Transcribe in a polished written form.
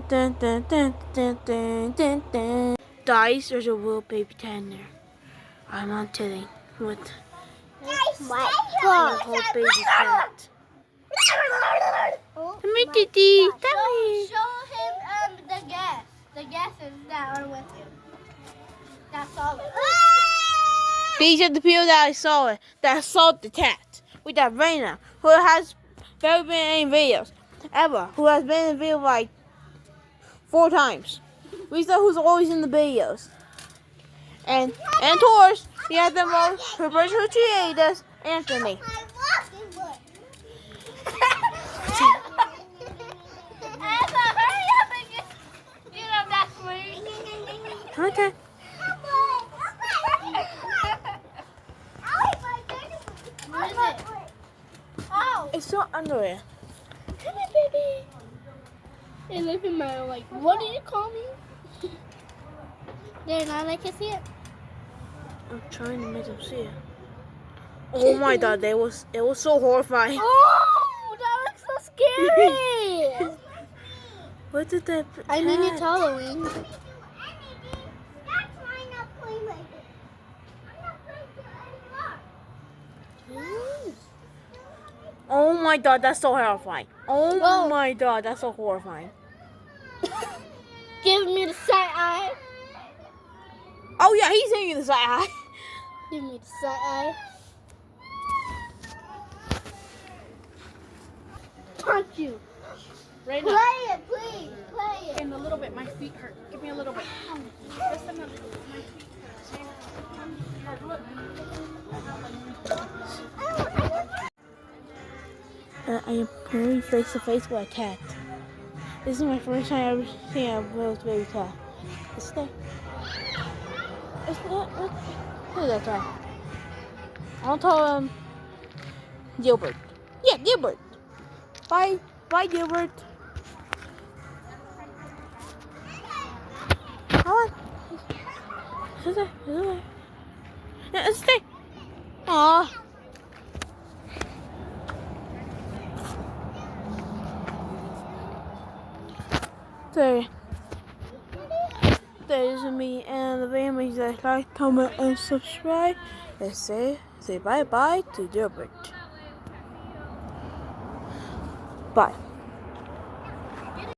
dun, dun, dun, dun, dun, dun, dun. Guys, there's a little baby cat in there. I'm not kidding. With My a whole baby cat. Oh, Come here, Titi. Come show here. him the gas. The gases that are with you. That's all. These are the people that I saw the cat. We got Raina, who has never been in any videos. Eva, who has been in video like 4 times. Lisa, who's always in the videos. And Taurus, he has the most the person who created us, Anthony. Emma, hurry up and get up that swing. Okay. What is it? Oh, It's not under it. come here, baby. They live in my like. What did you call me? There, now I can see it. I'm trying to make them see it. Oh my god, it was so horrifying. Oh, that looks so scary. What did that? I mean, it's Halloween. Oh my god, that's so horrifying. Oh Whoa. my god, that's so horrifying. Give me the side eye. Oh yeah, he's hitting you in the side eye. Give me the side eye. Punch you. Right now. Play it, please. Play it. And a little bit. My feet hurt. Give me a little bit. Just a minute. My feet I am very face to face with a cat. This is my first time ever seeing a little baby cat. It's there. It's not. Look at that cat. I'll tell him Gilbert. Yeah, Gilbert. Bye, Gilbert. Come on. It's there. It's there. Yeah, it's there. Aww. There. That is me and the video. Make sure to like, comment, and subscribe. And say bye bye to Gilbert. Bye.